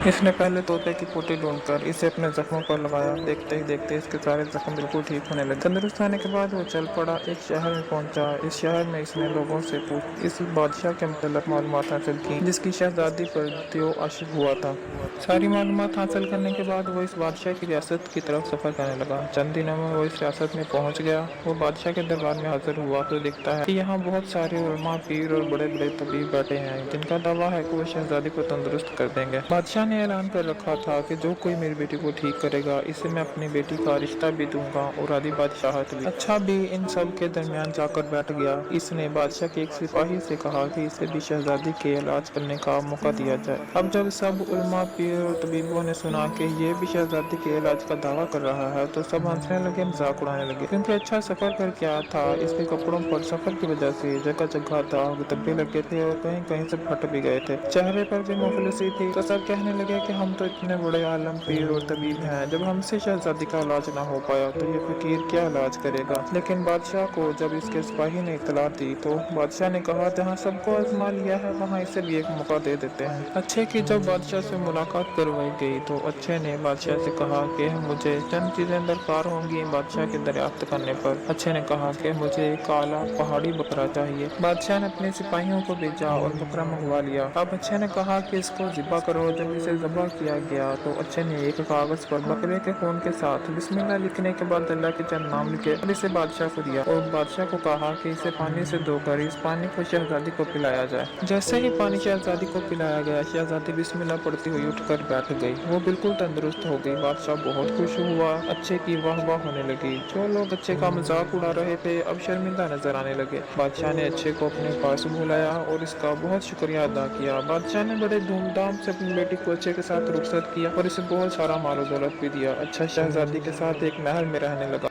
इसने पहले तोते की पोटी ढूंढकर इसे अपने जख्मों पर लगाया। देखते ही देखते इसके सारे जख्म बिल्कुल ठीक होने लगे। तंदुरुस्त होने के बाद वो चल पड़ा। एक शहर में पहुंचा। इस शहर में इसने लोगों से पूछ इस बादशाह के मतलब मालूमात हासिल की जिसकी शहजादी पर त्यो आशिक हुआ था। सारी मालूमात हासिल करने के बाद वो इस बादशाह की रियासत की तरफ सफर करने लगा। चंद दिनों में वो इस रियासत में पहुंच गया। वो बादशाह के दरबार में हाजिर हुआ तो देखता है कि यहाँ बहुत सारे उलमा, पीर और बड़े बड़े तबीब बैठे हैं जिनका दावा है कि वो शहजादी को तंदुरुस्त कर देंगे। बादशाह ने ऐलान कर रखा था कि जो कोई मेरी बेटी को ठीक करेगा इसे मैं अपनी बेटी का रिश्ता भी दूंगा और आधी बादशाहत भी। अच्छा भी इन सब के दरमियान जाकर बैठ गया। इसने बादशाह के एक सिपाही से कहा कि इसे भी शहजादी के इलाज करने का मौका दिया जाए। अब जब सब उलमा, पीर और तबीबों ने सुना कि ये भी शहजादी के इलाज का दावा कर रहा है तो सब हंसने लगे, मजाक उड़ाने लगे। क्योंकि अच्छा सफर करके आया था, इसके कपड़ों पर सफर की वजह से जगह जगह दाग धब्बे लगे थे और कहीं कहीं से फट भी गए थे। चेहरे पर भी मुफलिसी थी। तो सब कहने लगे कि हम तो इतने बड़े आलम, पीर और तबीब हैं, जब हमसे शहजादी का इलाज ना हो पाया तो ये फकीर क्या इलाज करेगा। लेकिन बादशाह को जब इसके सिपाही ने इतला दी तो बादशाह ने कहा जहाँ सबको आजमा लिया है वहाँ इसे भी एक मौका दे देते हैं। अच्छे की जब बादशाह से मुलाकात करवाई गई तो अच्छे ने बादशाह से कहा कि मुझे चंद चीजें दरकार होंगी बादशाह के दरियाफ्त करने पर। अच्छे ने कहा कि मुझे काला पहाड़ी बकरा चाहिए। बादशाह ने अपने सिपाहियों को भेजा और बकरा मंगवा लिया। अब अच्छे ने कहा कि इसको ज़िबा करो। जब इसे ज़िबा किया गया तो अच्छे ने एक कागज पर बकरे के खून के साथ बिस्मिल्लाह लिखने के बाद अल्लाह के चंद नाम लिखे और इसे बादशाह को दिया और बादशाह को कहा कि इसे पानी से धोकर इस पानी को शहजादी को पिलाया जाए। जैसे ही पानी शहजादी को पिलाया गया, शहजादी बिस्मिल्लाह पढ़ती हुई उठकर बैठ गई। वो बिल्कुल तंदुरुस्त हो गई। बादशाह बहुत खुश हुआ। अच्छे की वाह वाह होने लगी। जो लोग अच्छे का मजाक उड़ा रहे थे अब शर्मिंदा नजर आने लगे। बादशाह ने अच्छे को अपने पास बुलाया और इसका बहुत शुक्रिया अदा किया। बादशाह ने बड़े धूमधाम से अपनी बेटी को अच्छे के साथ रुखसत किया और इसे बहुत सारा माल और दौलत भी दिया। अच्छा शहजादी के साथ एक महल में रहने लगा।